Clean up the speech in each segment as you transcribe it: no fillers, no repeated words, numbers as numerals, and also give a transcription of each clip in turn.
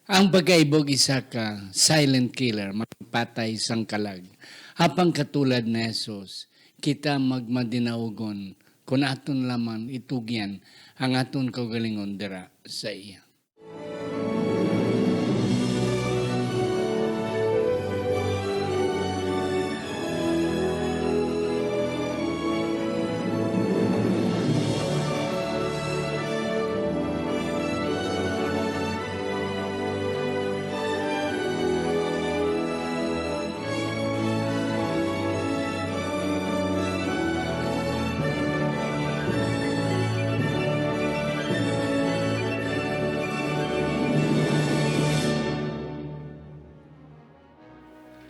Ang pagkaibog isa ka silent killer, magpatay sang kalag. Apang katulad na Jesus, kita magmadinaugon, kung aton lamang itugyan ang aton kaugalingon dira sa iya.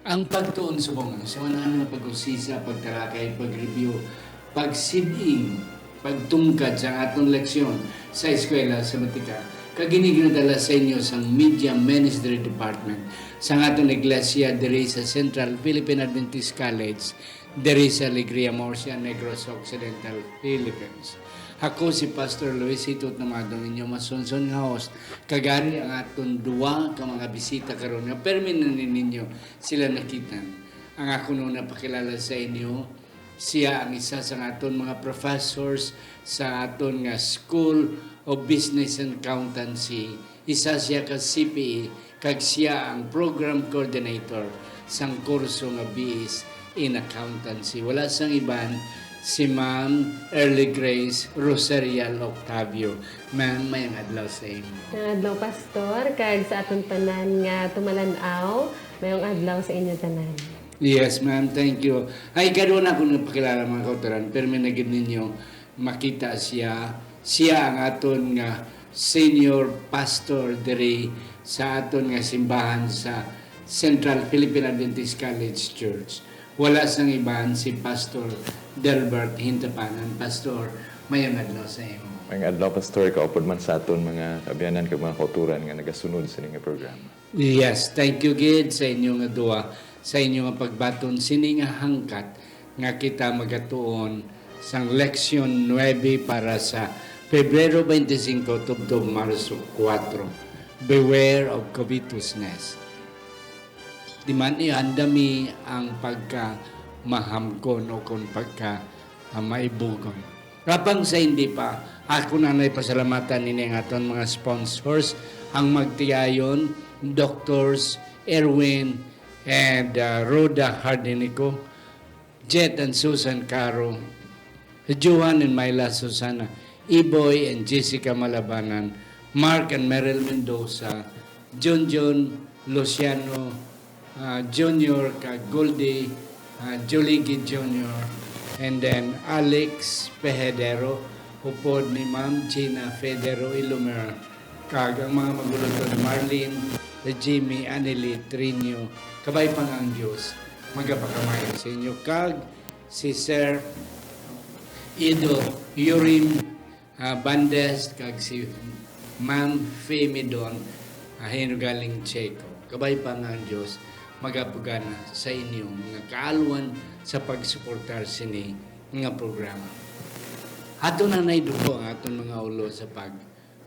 Ang pagtuon subong sa unahan nga pag-usisa, pagtalakay, pag-review, pagsiding, pagtungkad sa atong leksyon sa eskwela sa Matika, kaginigradala sa inyo sa Media Ministry Department sa atong iglesia diri sa Central Philippine Adventist College diri sa Alegria, Murcia, Negros Occidental, Philippines. Ako si Pastor Luis Hitot na madong inyo masunson nga host. Kagari ang aton duwa ka mga bisita karon nga perminan ninyo sila nakitan. Ang ako nung napakilala sa inyo, siya ang isa sa aton mga professors sa aton nga School of Business and Accountancy. Isa siya ka CPA, kag siya ang program coordinator sang kurso nga BS in Accountancy. Wala sang iban, si Ma'am Early Grace Rosarial Octavio. Ma'am, may adlaw sa inyo. Adlaw, Pastor, kag sa atong tanan nga tumalanaw, mayong adlaw sa inyo tanan. Yes, ma'am. Thank you. Ay, karoon ako napakilala mga kauturan, pero may naging ninyo makita siya. Siya ang aton nga senior pastor diri sa aton nga simbahan sa Central Philippine Adventist College Church. Wala sang iban si Pastor Delbert Hintapanan. Pastor, may adlaw sa imo. May adlaw, Pastor, kaupod man sa aton mga kabiyanan kag mga kauturan nga nagasunod sa inyong programa. Yes, thank you gid sa inyong duwa, sa inyong pagbaton sini nga hangkat nga kita magatuon sang leksyon 9 para sa Pebrero 25 tubtob Marso 4. Beware of covetousness. Di man iandami ang pagka mahamkon o kung pagka maibugon. Rapang sa hindi pa, ako na pasalamatan nini ang aton mga sponsors, ang magtigayon, Doctors Erwin and Rhoda Hardinico, Jet and Susan Caro, Johan and Myla Susana, Iboy and Jessica Malabanan, Mark and Meryl Mendoza, John Luciano Junior, Goldie, Joliggy Junior, and then Alex Pehedero, upod ni Ma'am Gina Federo Ilumer, kag ang mga maguluto ni Marlene, Jimmy, Anneli, Trinio, kabay pang ang Diyos, magapakamay sa inyo, kag si Sir Ido Yurim Bandes, kag si Ma'am Femidon, hinugaling Checo, kabay pang ang Diyos, magapugana sa inyo nga kaaluan sa pagsuportar sini nga programa. Ato na naiduko ang aton mga ulo sa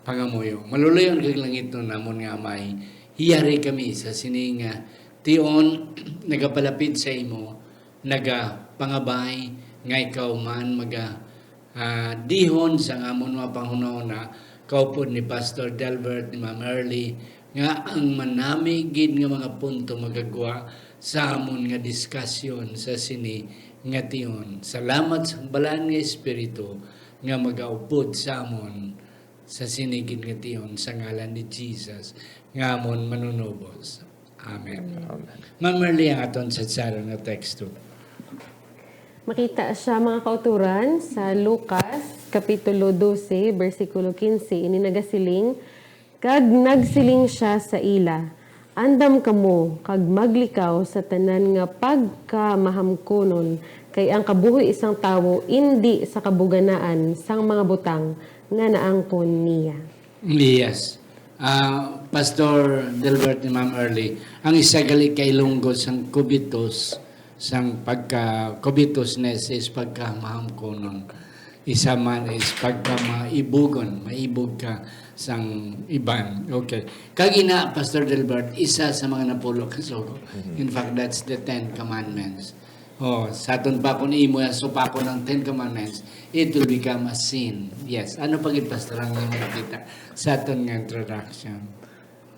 pangamuyo. Malulayon kag lang ito namon nga amay. Hiyari kami sa sini nga tion nagapalapit sa imo, nagapangabay nga ikaw man dihon sa amon mga panghunahuna kaupod ni Pastor Delbert, ni Ma'am Early, nga ang manamigid nga mga punto magagawa sa amon nga diskasyon sa sini nga tiyon. Salamat sa balaan nga Espiritu nga magaupod sa amon sa sinigid nga tiyon sa ngalan ni Jesus nga amon manunubos. Amen. Amen. Ma'am Merly ang aton sa sarang nga teksto. Makita siya mga kauturan sa Lucas, Kapitulo 12, versikulo 15, ini nagasiling, kag nagsiling siya sa ila, andam kamo, kag maglikaw sa tanan nga pagkamahamkonon, kay ang kabuhi isang tawo, hindi sa kabuganaan, sang mga butang, nga naangkon niya. Yes. Pastor Delbert ni Ma'am Early, ang isagali kay lunggod sang kubitos, sang pagka-kubitosness is pagkamahamkonon. Isa man is pagka maibog ka sang iban. Okay. Kagina, Pastor Delbert, isa sa mga napulo kasuro. In fact, that's the 10 Commandments. Sa aton pa kung imo supako ng 10 Commandments, it will become a sin. Yes. Ano pagit, Pastor, ang imo nakita sa aton nga introduction?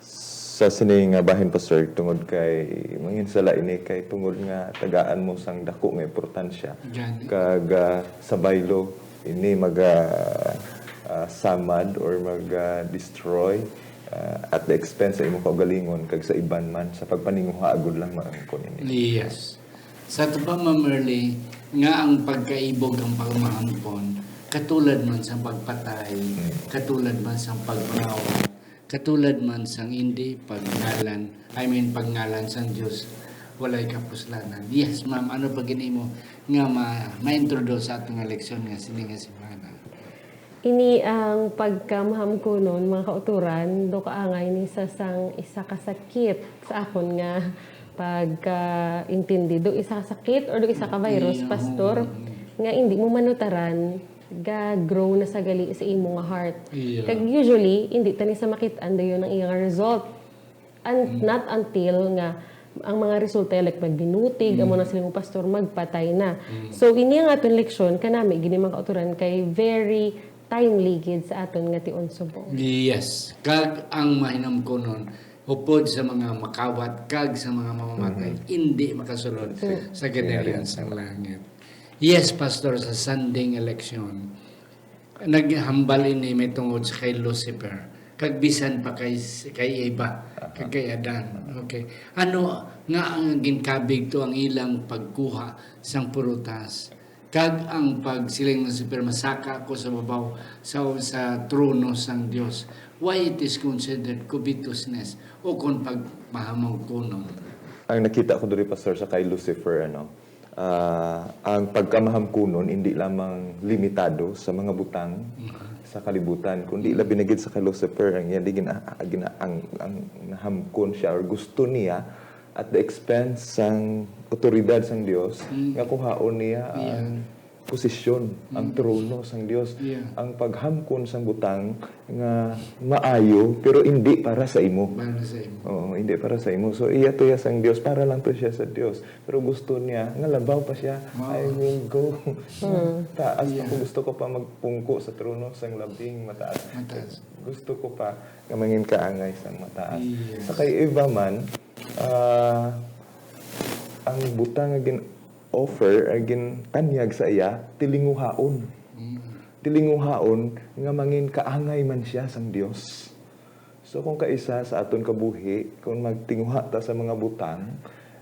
Sa sining nga bahin, Pastor, tungod kay mangin sala ini kay tungod nga tagaan mo sang dako nga importansya. Gani. Kag sa baylo ini samad or mag-destroy at the expense sa imong kaugalingon kag sa iban man sa pagpaninguha agud lang maangkon ini. Yes. Sa ito pa, Ma'am Merly, nga ang pagkaibog ang pagmahampon, katulad man sa pagpatay, katulad man sa pagpangawat, katulad man sa hindi pagngalan sa Diyos, walay kapuslanan. Yes, ma'am, ano pa mo nga ma-introduce sa atong leksyon nga sininga si Mana? Ini ang pagkamaham ko noon, mga kauturan, do kaangay ni isa kasakit sa akon nga pagka-intindi. Do isa kasakit or do isa ka virus, pastor, nga hindi mo manutaran, ga-grow na sa gali sa imo nga heart. Yeah. Kag usually, hindi tani sa makitaan dayon ang iyang result. And not until nga ang mga resulta like magbinutig, amo na silang pastor magpatay na. So ini ang aton leksyon kanami gini mga kauturan kay very timely gid sa aton nga tion subong. Yes. Kag ang mahinam ko nun, upod sa mga makawat, kag sa mga mamamatay, hindi makasulod sa ganarian sa langit. Yes, Pastor, sa Sunday election, naghambal ini may tungod sa kay Lucifer. Kag bisan pa kay Eva, kag kay Adan. Okay. Ano nga ang ginkabig to ang ilang pagkuha sang purutas? Kag ang pagsiling ng Lucifer, masaka ko sa babaw sa trono sang Dios. Why it is considered covetousness o kung pagmahamang kuno? Ang nakita ko diri, Pastor, sa kay Lucifer, ang pagkamahamkunon hindi lamang limitado sa mga butang sa kalibutan, kundi labi na gid sa kay Lucifer ang ang nahamkon siya or gusto niya at the expense sang otoridad sang Dios nga kuhaon niya ang posisyon, ang trono sang Dios, ang paghamkon sang butang nga maayo pero hindi para sa imo. Para sa imo. Oo, hindi para sa imo. So iya to sang Dios, para lang to siya sa Dios. Pero gusto niya nga labaw pa siya. I will go taas. Ako gusto ko pa magpungko sa trono sang labing mataas. Gusto ko pa nga mangin kaangay sang mataas. Sa kay Eva man, ang butang nga offer agin tanyag sa iya tilinguhaon. Tilinguhaon nga mangin kaangay man siya sang Dios. So kung kaisa sa aton kabuhi, kung magtinguha ta sa mga butang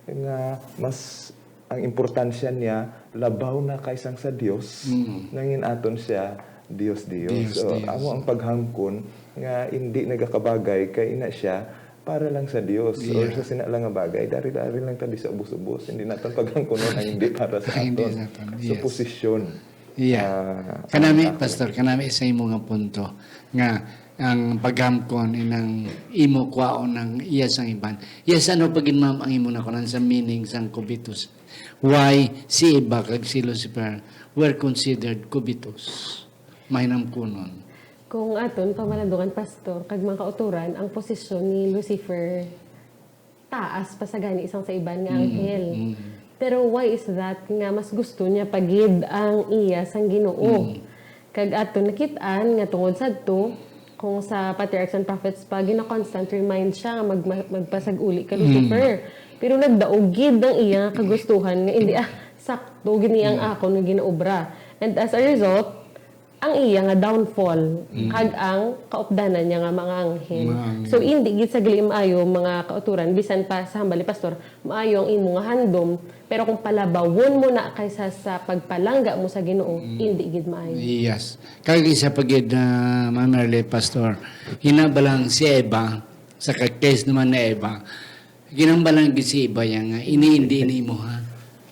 nga mas ang importansya niya labaw na kaysang sa Dios, nangin aton siya Dios. So amo ang paghangkon nga hindi nagakabagay kay ina siya para lang sa Dios or sa sinalang nga bagay, dari-dari lang tabi sa ubos-ubos. Hindi natin paghangkunon ang hindi para sa aton. So, posisyon. Kanami, Pastor, kanami sa imo nga punto nga ang paghamkon inang imo kwaon ng iya sang iban. Yes, ano pagin ma'am ang imo na kunan sa meaning sang covetous? Why si Eva kag si Lucifer were considered covetous? Mahinam kunon. Kung aton pamalandungan pastor kag mga kauturan ang posisyon ni Lucifer taas pa sa gani isang sa iban nga anghel. Pero why is that nga mas gusto niya pagid ang iya sang Ginoo. Kag aton nakitaan nga tungod sadto kung sa patriarchs and prophets pa gina-constant remind siya nga magpasag-uli ka Lucifer. Pero nagdaog gid ang iya kagustuhan nga hindi sakto gini ang akon nga ginaobra. And as a result ang iya nga downfall kag ang kaupdanan niya nga mga anghel. So hindi gid sa gali maayo mga kauturan bisan pa sa hambali pastor maayo ang imo nga handom pero kung palabawon mo na kaysa sa pagpalangga mo sa Ginoo hindi gid maayo. Yes. Kag isa pagid na Ma'am Pastor, hinabalang si Eva sa case naman na Eva. Ginambalang gid si Eva yang hindi mo ha.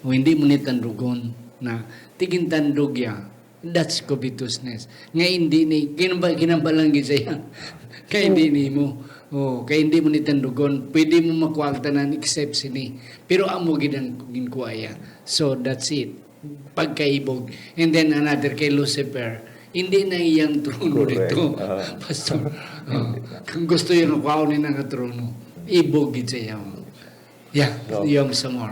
O hindi mo ni tandugon na tigin tandog ya. That's covetousness. Nga hindi ni ginambalang gid siya. Kay hindi ni mo. Kay hindi mo ni tandugon, pwede mo makuha tanan except sini. Pero amo gid ang ginkuha ya. So that's it. pagkaibog. And then another kay Lucifer. Hindi na iyang trono Correct. dito, Pastor. Kung gusto yun, kuhaunin na nga trono. Ibog gid sa iyo. Yeah, So, yung sa more.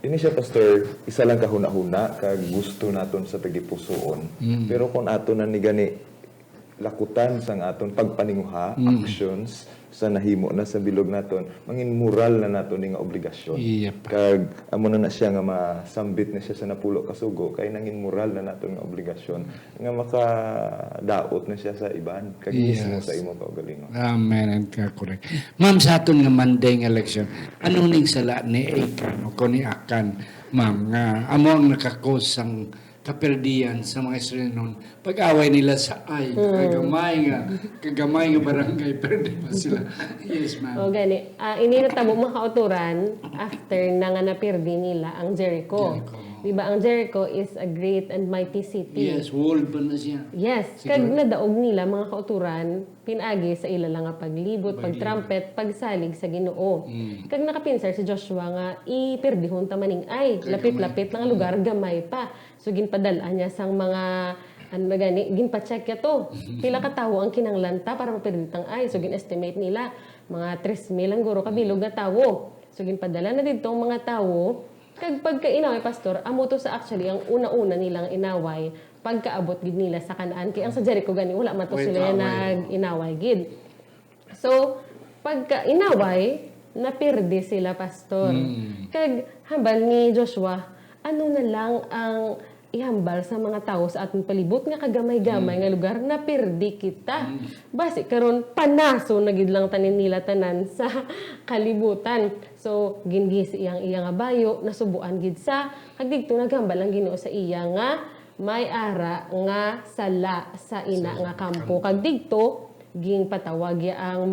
Ini siya, Pastor, isa lang kahuna-huna, kag gusto naton sa pagipusoon. Pero kung ato na ni gani lakutan sang aton pagpaninguha, actions, sa nahimo na sa bilog naton, mangin moral na naton nga obligasyon. Yep. Kag amo na siya nga masambit na siya sa napulo ka sugo, kay nangin moral na naton nga obligasyon nga makadaot na siya sa iban, kag mismo sa imo kaugalingon. Amen, and correct. Ma'am, sa aton nga Monday nga election, ano ning sala ni Achan o ni Akan, ma'am, nga amo ang nakakos ang kaperdian sa mga Israel noon. Pag-away nila sa kagamay nga barangay, perde pa sila. Yes, ma'am. O gani, ini natabo mga kauturan after na nga napirdi nila ang Jericho. Diba, ang Jericho is a great and mighty city. Yes, walled pa na siya. Yes, kag nadaog nila mga kauturan pinagi sa ilala nga paglibot, pagtrumpet, pagsalig sa Ginoo. Kag nakapinsar si Joshua nga ipirdihon ta maning ay lapit-lapit nga lugar gamay pa. So ginpadalaan niya sang mga ano na gani, ginpa-check ya to. Pila ka tawo ang kinanglanta para mapirditang ay. So gin-estimate nila mga 3,000 ang guro kabilog nga tawo. So ginpadala na dito ang mga tawo. Kag pagka-inaway, Pastor, amo to sa actually ang una-una nilang inaway pagkaabot gid nila sa Kanaan. Kaya ang sa Jericho gani wala man to sila nag-inaway gid. So pagka-inaway, napirdi sila, Pastor. Kag hambal ni Joshua, ano na lang ang ihambal sa mga tao sa atong palibot nga kagamay-gamay nga lugar na pirdi kita. Basi karon panaso na gid lang tanin nila tanan sa kalibutan. So gingisi iyang nga bayo nasubuan gid sa kagdigto naghambal ang Ginoo sa iya nga may ara nga sala sa ina nga kampo. Kagdigto ging patawag ang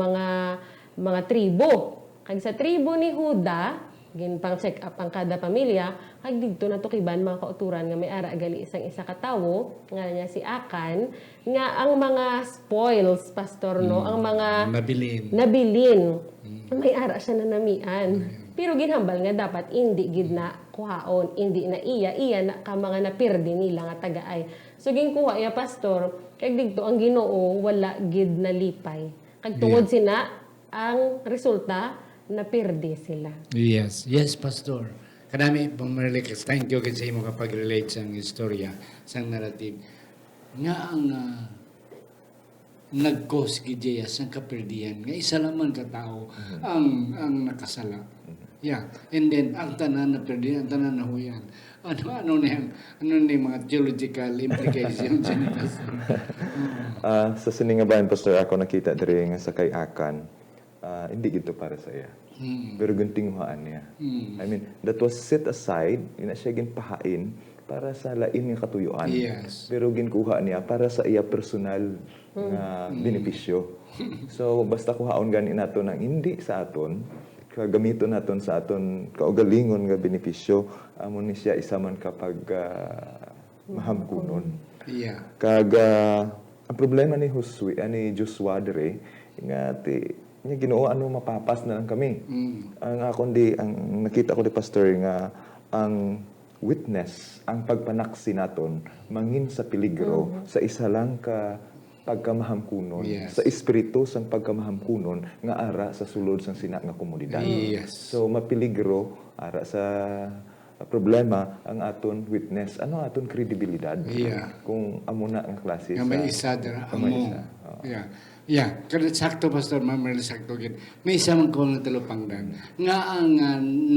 mga tribo. Kag sa tribo ni Huda gin pang check up ang kada pamilya, kag didto na tukiban mga kauturan nga may ara gali isang isa ka tawo nga niya si Akan nga ang mga spoils, Pastor, no, ang mga nabilin may ara siya na namian. Pero ginhambal nga dapat hindi gid na kuhaon, hindi na iya na ka mga napirdi nila nga tagaay. So ginkuha iya, Pastor, kag didto ang Ginoo wala gid nalipay. Kag tungod sina ang resulta napirdi sila. Yes, Pastor. Kadami pang marilik. Thank you kasi mo kapag-relate sa istorya, sa narrative. Nga ang nag-cause gidya sa kapirdiyan. Nga isa lamang katao ang nakasala. Yeah. And then, ang tanan na perdiyan, ang tanan na huyan. Ano ni mga theological implications? Sa siningabayan, Pastor, ako nakita diri nga sa kay Akan, hindi gito para sa iya. Pero guntinghuan niya. I mean, that was set aside, ina siya ginpahain para sa lain nga katuyuan. Yes. Pero ginkuha niya para sa iya personal nga benepisyo. So, basta kuhaon gani nato nang hindi sa aton, kagamiton naton sa aton kaugalingon nga benepisyo, amo ni siya isa man kapag mahamkunon. Yeah. Kag ang problema ni Joshua dere nga niya Ginoo ano mapapas na lang kami. Ang nakita ko di Pastor nga ang witness, ang pagpanaksi naton mangin sa peligro sa isa lang ka pagkamahamkunon, sa espiritu sang pagkamahamkunon nga ara sa sulod sang sina nga komunidad. So mapeligro ara sa problema ang aton witness, ano aton kredibilidad kung amo na ang klase sa may isa dira amo. Kada sakto, Pastor, mamay sakto gid. May isa man ko na talupangdan nga ang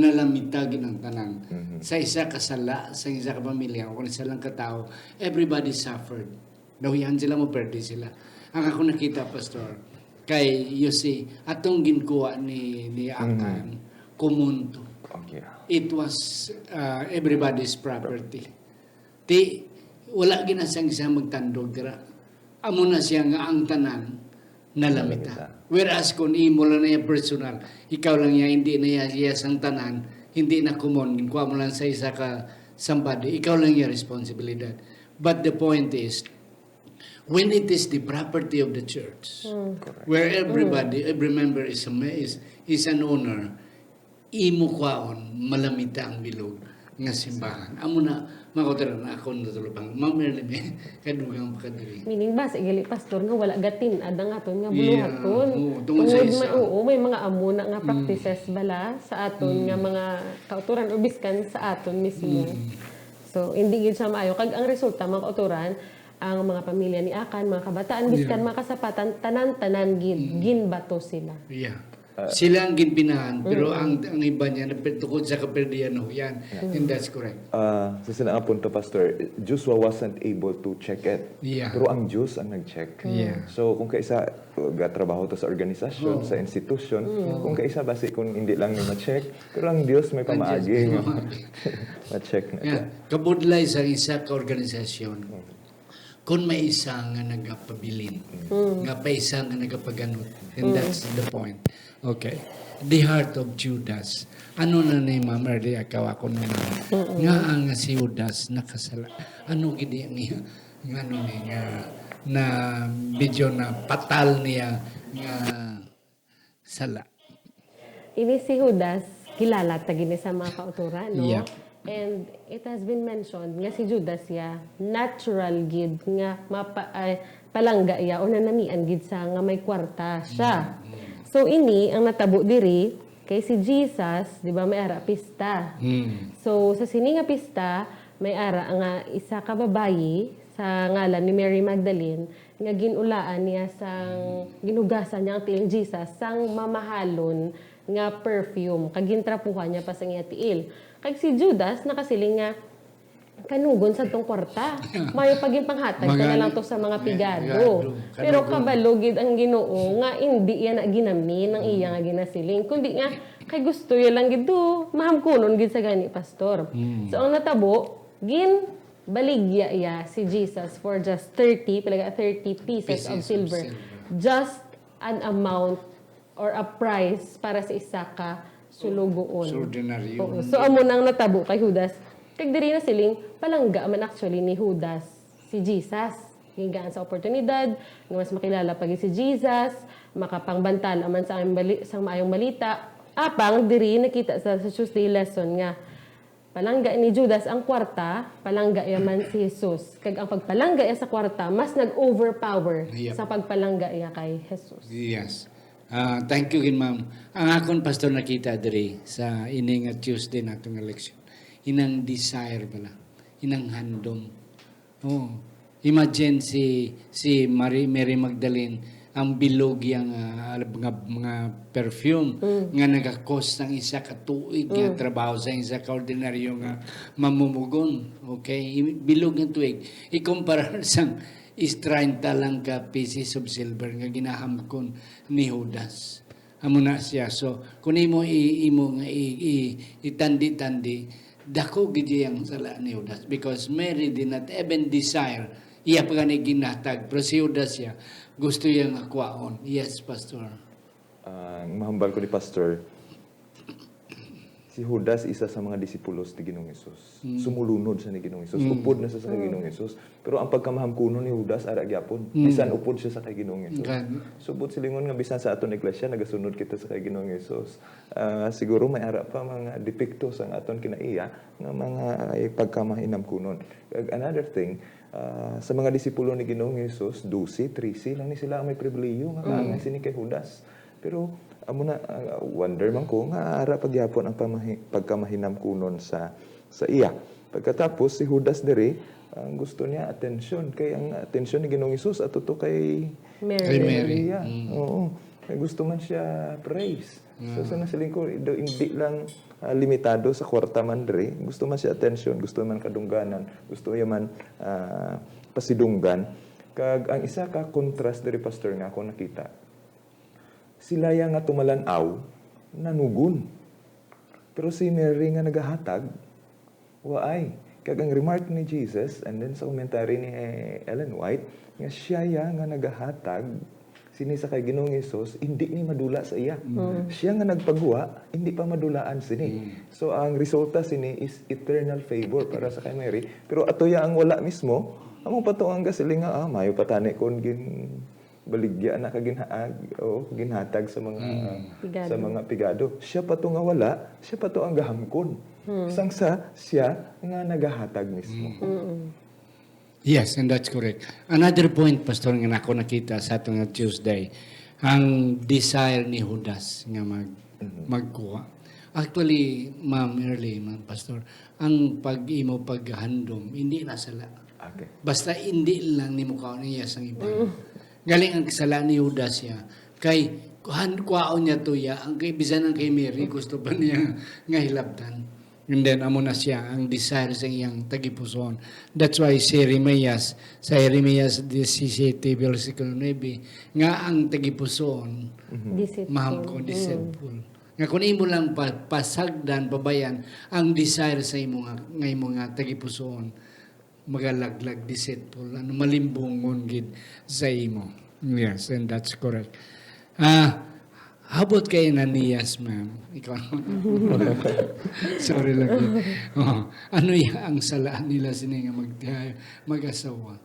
nalamitagin ang tanan sa isa ka sala, sa isa ka pamilya o sa lang katao, everybody suffered. Nahuyan sila mo perde sila. Ang ako nakita, Pastor, kay you see, atong ginkuha ni Akan kumunto. It was everybody's property. Wala ginasang siya magtandog dira. Amo na siya nga ang tanan nalamita. Whereas kung imo lang na personal, ikaw lang niya, hindi na iya sang tanan, hindi na common, ginkuha mo lang sa isa ka somebody, ikaw lang yung responsibilidad. But the point is, when it is the property of the church, where everybody, every member is an owner, imo kwaon, malamita ang bilog. nga simbahan. Amo na makauturan na ako natulupang mamerlim kadugang pakadiri. Meaning ba, sa gali pastor nga wala gatin, adang aton nga buluhaton. Oo, tungod sa isa. May mga amo na nga practices bala sa aton nga mga kauturan o biskan sa aton mismo. So, hindi gid siya maayo. Kag ang resulta, mga kauturan, ang mga pamilya ni Akan, mga kabataan, biskan, mga kasapatan, tanan-tanan ginbato sila. Yeah. Sila ang ginpinahan, pero ang iba niya napetukod sa kaperdian yan. And that's correct. Sa sinang punto, Pastor, Joshua wasn't able to check it. Yeah. Pero ang Diyos ang nag-check. Yeah. So, kung kaisa, gatrabaho to sa organisasyon, sa institusyon, kung kaisa, basi kung hindi lang niya ma-check, pero ang Diyos may pamaagi. Ma-check na siya. Yeah. Kabudlay sa isa ka organisasyon, kung may isa nga nagapabilin, nga pa isa nga nagapaganot. And that's the point. Okay. The heart of Judas. Ano na ni Ma'am Early ako naman. Nga ang si Judas nakasala. Ano gini niya? Nga ano niya? Na medyo na patal niya nga sala. Ini si Judas, kilala tagini sa mga kauturan, no? Yep. And it has been mentioned nga si Judas ya natural gid nga palangga ya o nanamian gid sa nga may kwarta siya. So ini ang natabo diri kay si Jesus, di ba may ara pista. So sa sini nga pista may ara nga isa ka babayi sa ngalan ni Mary Magdalene nga ginulaan niya sang ginugasan niya ang tiil Jesus sang mamahalon nga perfume kag gintrapuhan niya pa sa iya tiil. Kag si Judas nakasiling nga kanugon sa tong kwarta. Mayo paging panghatag ka na lang to sa mga pigado. Pero kabalugid ang Ginoo nga hindi iya na ginamin ng iya nga ginasiling. Kundi nga kay gusto ya lang gid do mahamkunon gid sa gani pastor. So ang natabo baligya iya si Jesus for just 30 pieces of silver. Just an amount or a price para sa isa ka sulugoon. Ordinary. Oo. So amo nang natabo kay Judas. Kag diri na siling palangga man actually ni Judas si Jesus. Higaan sa oportunidad nga mas makilala pag si Jesus, makapangbantala man sa maayong balita. Apang diri nakita sa Tuesday lesson nga palangga ni Judas ang kwarta, palangga ya man si Jesus. Kag ang pagpalangga ya sa kwarta mas nag-overpower sa pagpalangga ya kay Jesus. Yes. Thank you, ma'am. Ang akong pastor nakita diri sa ining Tuesday natong election. Inang desire pala. Inang handom. Oh. Imagine si Mary Magdalene ang bilog yang mga perfume nga nagakos ng isa ka tuig nga trabaho sa isa ka ordinaryo nga mamumugon. Okay? Bilog ng tuig. Ikumpara sa is 30 lang ka pieces of silver nga ginahamkon ni Judas. Amo na siya. So, kung imo itandi-tandi, dako gid ang sala ni Judas because Mary did not even desire iya pa gani ginatag pero si Judas siya gusto yang akwaon. Yes, pastor. Mahambal ko ni Pastor, si Judas isa sa mga disipulos ni Ginoong Hesus. Sumulunod sa ni Ginoong Hesus. Upod na siya sa kay Ginoong Hesus. Pero ang pagkamahamkuno ni Judas ara gyapon. Bisan upod siya sa kay Ginoong Hesus. Subot silingon nga bisan sa aton iglesia nagasunod kita sa kay Ginoong Hesus. Siguro may ara pa mga depekto sa aton kinaiya nga mga pagkamahinamkunon. Another thing, sa mga disipulo ni Ginoong Hesus, 12, 13 lang ni sila ang may pribilehiyo nga nga sini kay Judas. Pero amo na wonder man ko nga ara pagyapon ang pagkamahinamkunon sa iya. Pagkatapos si Judas diri ang gusto niya atensyon kay ang atensyon ni Ginoong Hesus ato kay Mary. Oo. Kay gusto man siya praise. So sa nasiling ko hindi lang limitado sa kwarta man diri, gusto man siya atensyon, gusto man kadungganan, gusto man pasidunggan. Kag ang isa ka contrast diri pastor nga ako nakita. Sila nga tumalanaw, nanugon. Pero si Mary nga nagahatag, waay. Kag ang remark ni Jesus, and then sa komentary ni Ellen White, nga siya nga nagahatag, sini sa kay Ginoong Hesus, hindi ni madula sa iya. Siya nga nagpagwa, hindi pa madulaan sini. So ang resulta sini is eternal favor para sa kay Mary. Pero atoya ang wala mismo, among patuang gasiling nga, mayo patani kon baligya na ginhatag sa mga pigado. Siya pa to nga wala, siya pa to ang gahamkon. Sang sa siya nga nagahatag mismo. Yes, and that's correct. Another point, Pastor, nga ako nakita sa atong nga Tuesday, ang desire ni Judas nga magkuha. Actually, Ma'am Early, Ma'am Pastor, ang pag-imo paghandom, hindi na sala. Okay. Basta hindi lang ni mukha niya sa iba. Galing ang kasala ni Judas siya. Kay kuhaon niya to ya, ang kay bisan ang kay Mary, gusto pa niya nga hilabtan. And then, amo na siya, ang desire sa iyang tagipuson. That's why si Jeremias, sa Jeremias 17, versikulo 9, nga ang tagipuson, maham ko, deceitful. Nga kung imo lang pasagdan, pabayan, ang desire sa imo nga tagipuson, magalaglag, deceitful, malimbungon gid sa imo. Yes, and that's correct. How about kay Ananias, ma'am? Ikaw sorry lang. Ano ang salaan nila sininga mag-asawa?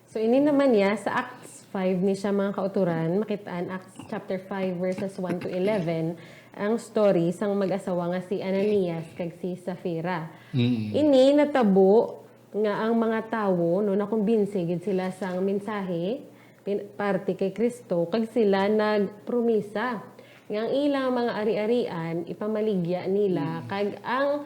So, ini naman niya, sa Acts 5 ni siya mga kauturan, makitaan Acts chapter 5 verses 1 to 11, ang story sang mag-asawa nga si Ananias kag si Safira. Ini natabo nga ang mga tawo no nakumbinsi gid sila sang mensahe parte kay Kristo kag sila nagpromisa nga ang ilang mga ari-arian ipamaligya nila kag ang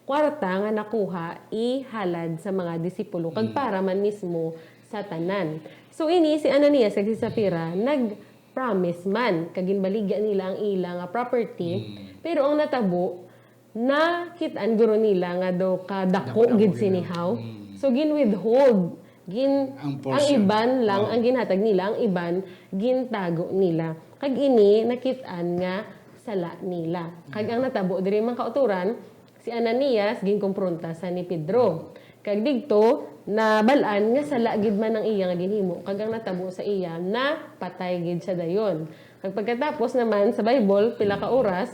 kwarta nga nakuha ihalad sa mga disipulo kag para man mismo sa tanan. So ini si Ananias kag si Safira nag-promise man kag ginbaligya nila ang ilang property pero ang natabo nakitaan guro nila nga daw kadako gid sinihaw. So gin-withhold ang iban lang ang ginhatag nila, ang iban gintago nila. Kag ini nakitaan nga sala nila. Kag ang natabo diri man kauturan si Ananias ginkompronta sa ni Pedro. Kag digto nabalaan nga sala gid man ang iya nga ginhimo. Kag ang natabo sa iya na patay gid siya dayon. Kag pagkatapos naman sa Bible pila ka oras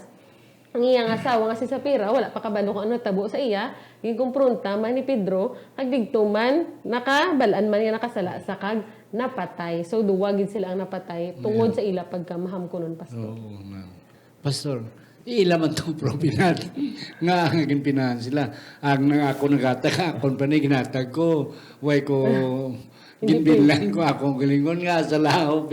ang iyang asawa nga si Safira, wala pa kabalo kung ano tabo sa iya, ginkumpronta man ni Pedro, kag digto man, nakabalaan man niya nakasala sa kag napatay. So, duwagid sila ang napatay tungod sa ila pagkamaham ko nun, Pastor. Oo, ma'am. Pastor, ila man itong propiedad nga ang aging pinahan sila. Ang ako nagatag, ako pa na ginatag ko, why ko ginbilang ko akong galingon nga sa lahob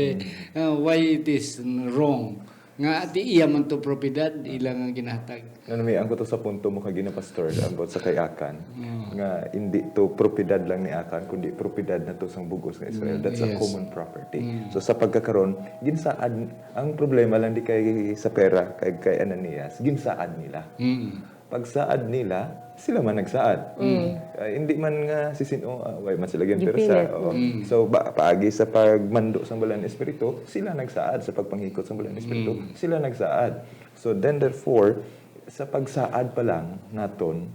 why it is wrong. Nga, di iya man to propiedad, ilang ang ginatag. May ang to sa punto mo kagina pastor ambot sa kay Akan nga hindi to propiedad lang ni Akan kundi propiedad na to sang bugos ng Israel. That's a common property. So sa pagkakaroon ginsaad ang problema lang di kay sa pera kay Ananias ginsaad nila. Pagsaad nila sila man nagsaad. Hindi man nga sisino way man sila pero sa so paagi sa pagmando sa balang espiritu sila nagsaad sa pagpanghikot sa balang espiritu sila nagsaad. So then therefore sa pagsaad pa lang naton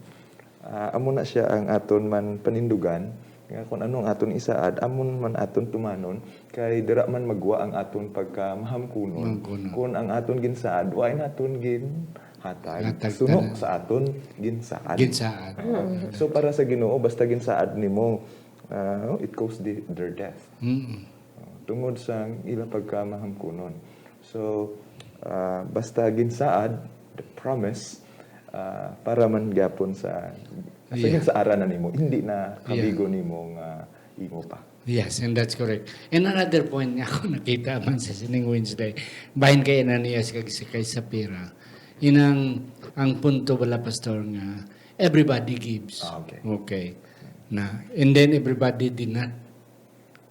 amo na siya ang aton man panindugan nga kung anong aton isaad amon man aton tumanon kay dira man magwa ang aton pagkamahamkunon kung ang aton ginsaad way naton hatag suno sa aton ginsaad. So para sa Ginoo basta ginsaad nimo it caused their death. Tungod sa ilang pagkamahamkunon. So basta ginsaad the promise para man gyapon sa ginsaaran na nimo hindi na kabigo nimo nga imo pa. Yes, and that's correct. And another point nga ako nakita man sa sining Wednesday bahin kay Ananias kay Safira. Ang punto wala pastor nga everybody gives. Okay. And then everybody did not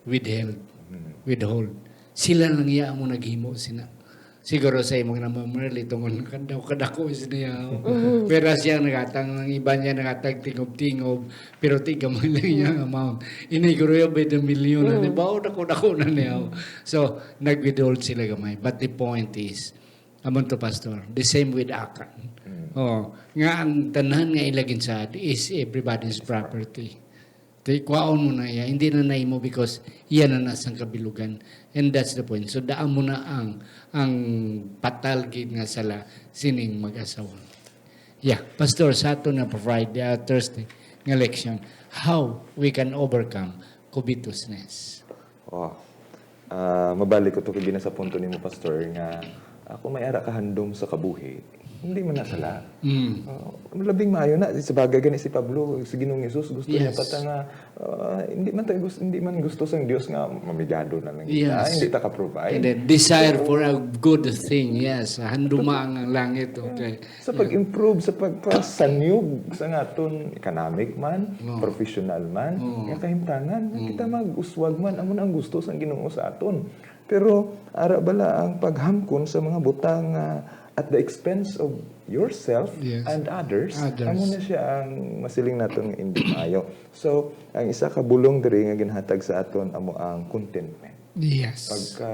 withhold. Sila lang iya mo naghimo sina. Siguro sa imong naman Merly tungod kadako siya. Pero siya nagatang ang iba niya nagatag tingob-tingob pero tiga mo lang yung amount. Iniguro yung by the million na bao dako na niya. So nag-withhold sila gamay. But the point is amon to pastor, the same with Akan. Nga ang tanan nga ilagin sa is everybody's property. Kwaon mo na iya, hindi na naimo because iyan na nasang kabilugan. And that's the point. So daan mo na ang patalgid nga sala sining mag-asawa. Yeah, pastor, sa ato na provide Thursday nga lection, how we can overcome covetousness. Mabalik ko to kagina sa punto nimo pastor nga ako may ara kahandom sa kabuhi hindi man nasala. Mm. Labing maayo na sa bagay gani si Pablo sa Ginoong Hesus gusto niya Yes. pata nga hindi man gusto sang Dios nga mamigado na lang Yes. hindi ta ka-provide. And then, desire for a good thing. Yes. Handuma ang langit. Okay. Sa pag-improve, sa pagpasanyog sa aton economic man, professional man, nga kahimtangan, nga kita mag-uswag man, amo na ang gusto sa Ginoo sa aton. Pero ara bala ang paghamkon sa mga butang at the expense of yourself Yes. and others, Others. amo na siya ang masiling naton hindi maayo. So, ang isa ka bulong diri nga ginhatag sa aton amo ang contentment. Yes. Pagka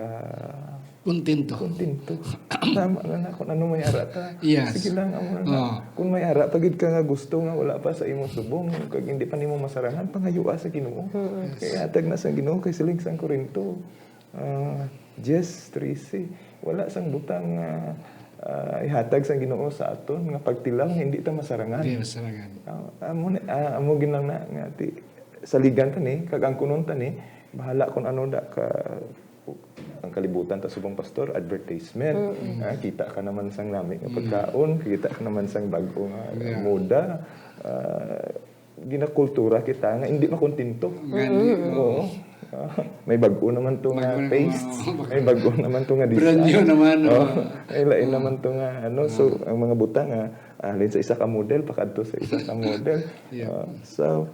Kontento. kontento. Tama na kung ano may ara ta. Yes. Sige lang amo na. Oo. Kung may ara pagid ka nga gusto nga wala pa sa imong subong kag hindi pa nimo masarangan pangayua sa Ginoo. Kaya atag na sa Ginoo kay siling sang Korinto. 10:13 wala sang butang ihatag sang Ginoo sa aton nga pagtilaw nga hindi ta masarangan. Hindi masarangan. Amo ginang na nga ti saligan ta ni kag ang kunon ta ni bahala kung ano da ka ang kalibutan ta subong pastor advertisement. Kita ka naman sang lami nga pagkaon, kita ka naman sang bag-o nga moda. Ginakultura kita nga hindi makontento. Oo. May bag-o naman to nga taste. May bag-o naman to nga design. Brand new naman. Ay lain naman to nga ano. So ang mga butang nga alin sa isa ka model pakadto sa isa ka model. So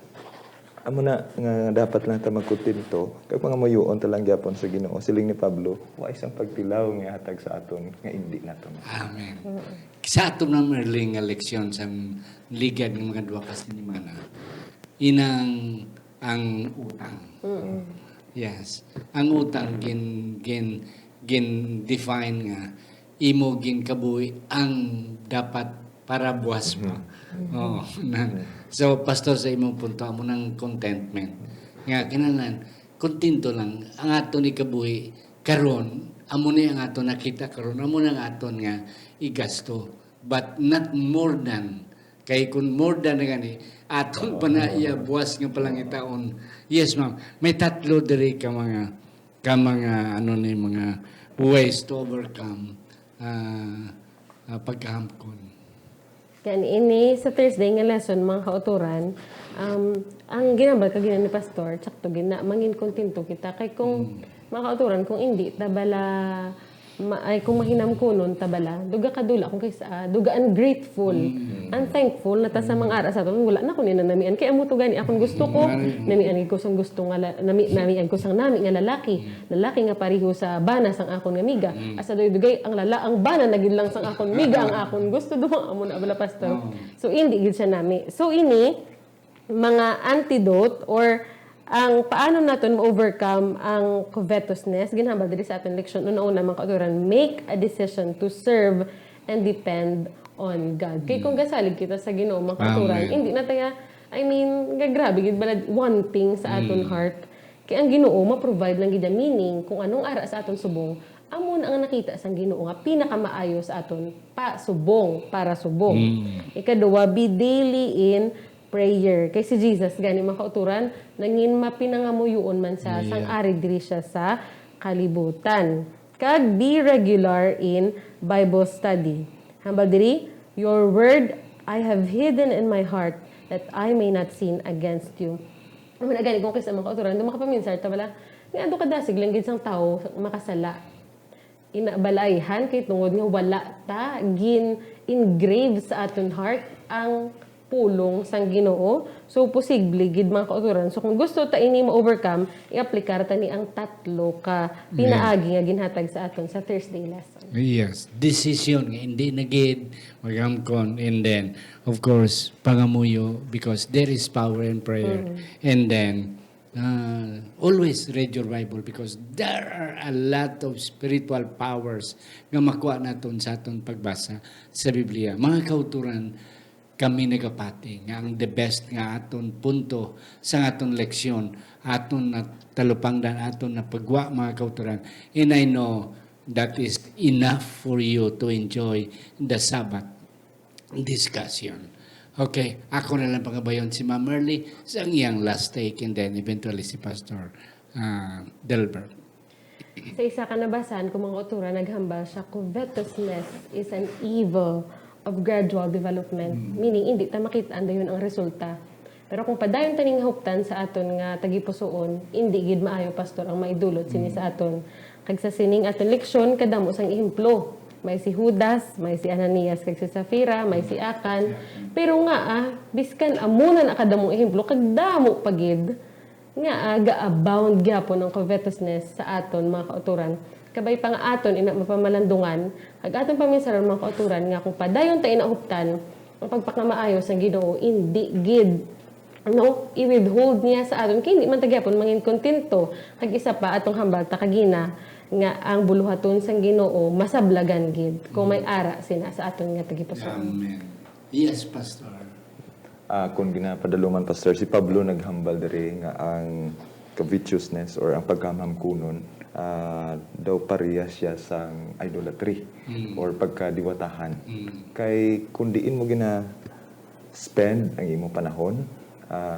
amo na nga dapat lang ta magkontento kay mga mayuon ta lang gyapon sa Ginoo. Siling ni Pablo, wa isang pagtilaw nga hatag sa aton nga hindi naton. Amen. Sa ato na merling nga leksyon sa ligad ng mga duwa ka sinimana, inang ang utang. Yes. Ang utang gin define nga imo gin kabuhi ang dapat para buwas mo. Oh, so pastor sa imong punto amo ng contentment. Nga kinahanglan kontento lang ang aton ikabuhi karon amo ni ang aton nakita karon amo na ang aton nga igasto but not more than kay kun more than na gani aton pa na iya buwas nga palangitaon. Yes ma'am, may tatlo diri ka mga ano ni mga ways to overcome pagkahamkon. Kan ini sa Thursday nga lesson mga kauturan, ang ginambal kag ni pastor, tsakto gina mangin kontento kita kay kung mga kauturan kung hindi tabala ay kung mahinam kunon tabala duga kadula kung kaysa duga ungrateful unthankful na ta sa mga ara sa aton wala na ko ni nanamian kay amo to gani akon gusto ko namian ko sang gusto nga namian ko sang nami nga lalaki nga pareho sa bana sang akon nga miga asa dugay ang bana nagid lang sang akon miga ang akon gusto duha amo na bala pastor so hindi gid siya nami so ini mga antidote or ang paano natin ma-overcome ang covetousness, ginhambal diri sa ating leksyon, una-una mga kauturan, make a decision to serve and depend on God. Kaya kung gasalig kita sa Ginoo mga kauturan, hindi na tayo, grabe, gid balad wanting sa aton heart. Kaya ang Ginoo, ma-provide lang gid meaning kung anong ara sa aton subong, amon ang nakita sang Ginoo nga pinakamaayo sa aton para subong. Ikaduwa, be daily in prayer. Kay si Jesus, gani mga kauturan, nangin mapinangamuyoon man sa sang-ari diri siya sa kalibutan. Kag be regular in Bible study. Hambal diri, your word I have hidden in my heart that I may not sin against you. Naman agani kung kaysa mga kauturan, do makapaminsar ta bala. Nga ando kadasig lang gid sang tawo makasala. Inabalayhan kay tungod nga wala ta gin engrave sa aton heart ang pulong sang Ginoo. So posible gid mga kauturan. So kung gusto ta ini ma-overcome, i-aplikar ta ni ang tatlo ka pinaagi nga ginhatag sa aton sa Thursday lesson. Yes, decision nga hindi na gid magamkon and then of course pangamuyo because there is power in prayer and then always read your Bible because there are a lot of spiritual powers nga makuha naton sa aton pagbasa sa Biblia. Mga kauturan kami nagapati nga ang the best nga aton punto sa aton leksyon aton na talupangdan aton na pagwa mga kauturan and I know that is enough for you to enjoy the Sabbath discussion. Okay, ako na lang pangabayon si Ma'am Merly sa iyang last take and then eventually si Pastor Delbert. Sa isa ka nabasan kung mga kauturan naghambal siya, covetousness is an evil of gradual development. Meaning, hindi ta makita anda yun ang resulta. Pero kung padayon taning huptan sa aton nga tagipusoon, hindi gid maayo pastor ang maidulot sini sa aton. Kag sa sining aton leksyon kadamo sang ehemplo. May si Judas, may si Ananias, kag si Safira, may si Akan. Pero nga biskan amuna na kadamong ehemplo kag damo pagid nga ga-abound gyapon ang covetousness sa aton mga kauturan. Kabay pa nga aton ina mapamalandungan, kag aton paminsaron mga kauturan nga kung padayon ta inahuptan ang pagpakamaayos ng Ginoo, hindi gid i-withhold niya sa aton kay hindi man tagyapon mangin kontento kag isa pa atong hambal ta kagina nga ang buluhaton sang Ginoo masablagan gid kung may ara sina sa aton nga tagipusoon. Amen. Yes, Pastor. Kung ginapadaluman, Pastor, si Pablo naghambal diri nga ang covetousness or ang pagkamhamkunon daw pareha siya sang idolatry or pagkadiwatahan. Kay kung diin mo gina spend ang imo panahon,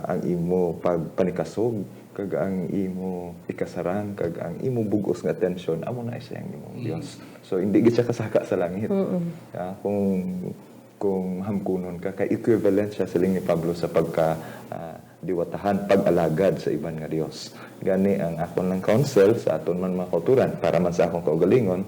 ang imo pagpanikasog, kag ang imo ikasarang, kag ang imo bugos nga atensyon, amo na siya ang imong Dios. So hindi gid siya kasaka sa langit. Kung hamkunon ka, kay equivalent siya siling ni Pablo sa pagka diwatahan, pag-alagad sa iban nga Dios. Gani ang akon lang counsel sa aton man mga kauturan para man sa akong kaugalingon,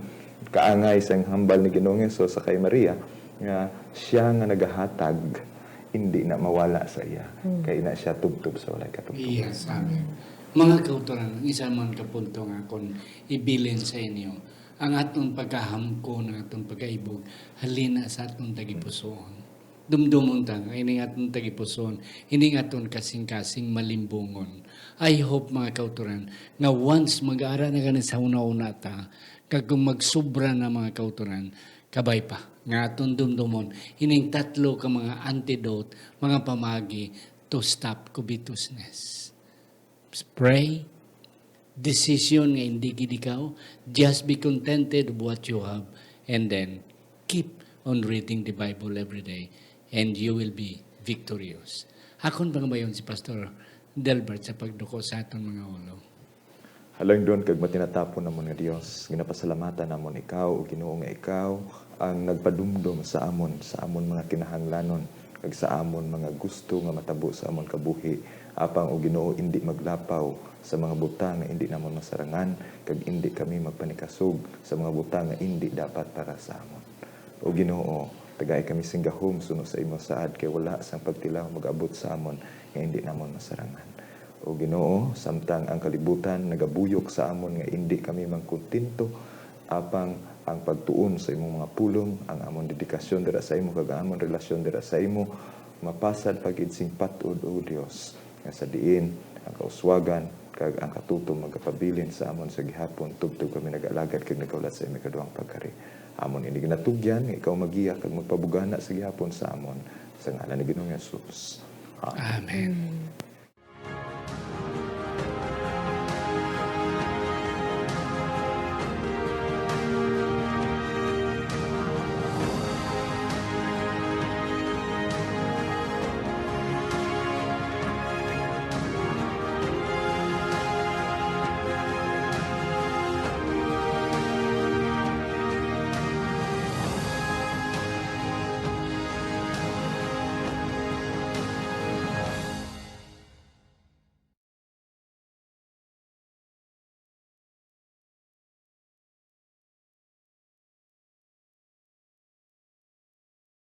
kaangay sa hambal ni Ginoong Hesus sa kay Maria nga siya nga nagahatag hindi na mawala sa iya. Kay na siya tubtub sa walay katubtub. Yes, amen. Mga kauturan, isa man kapunto nga kung ibilin sa inyo, ang atong pagkahamko ng atong pagkaibog, halina sa atong tagipusoon. Dumdumon ta, ining atong tagipusoon, ining atong kasing-kasing malimbungon. I hope mga kauturan, nga once mag-aara na ganit sa una-una ta, kag kung magsubra na mga kauturan, kabay pa, nga atong dumdumon, ining tatlo ka mga antidote, mga pamagi to stop covetousness. Pray, decision nga hindi gid ikaw, just be contented with what you have, and then keep on reading the Bible every day, and you will be victorious. Hakon bang mayon si Pastor Delbert sa pagduko sa aton mga ulo? Halang doon kag matinatapon namon nga Dios, ginapasalamatan namon ikaw o Ginoo nga ikaw ang nagpadumdum sa amon mga kinahanglanon kag sa amon mga gusto nga matabo sa amon kabuhi, apang o Ginoo hindi maglapaw sa mga butang nga hindi namon masarangan kag hindi kami magpanikasog sa mga butang nga hindi dapat para sa amon. O Ginoo, tagay kami singgahom suno sa imo saad kay wala sang pagtilaw mag-abot sa amon nga hindi namon masarangan. O Ginoo, samtang ang kalibutan nagabuyok sa amon nga hindi kami mangkontinto, apang ang pagtuon sa imong mga pulong, ang amon dedikasyon dira sa imo kag amon relasyon dira sa imo mapasad pagid sing patud o Dios nga sa diin ang kauswagan kag ang katutom magapabilin sa amon sa gihapon tubtub kami nag-alagad kag nagaulat sa imo kaduhang pagkari. Amon ini ginatugyan nga ikaw magiya kag magpabugana sa gihapon sa amon sa ngalan ni Ginoong Hesus. Amen.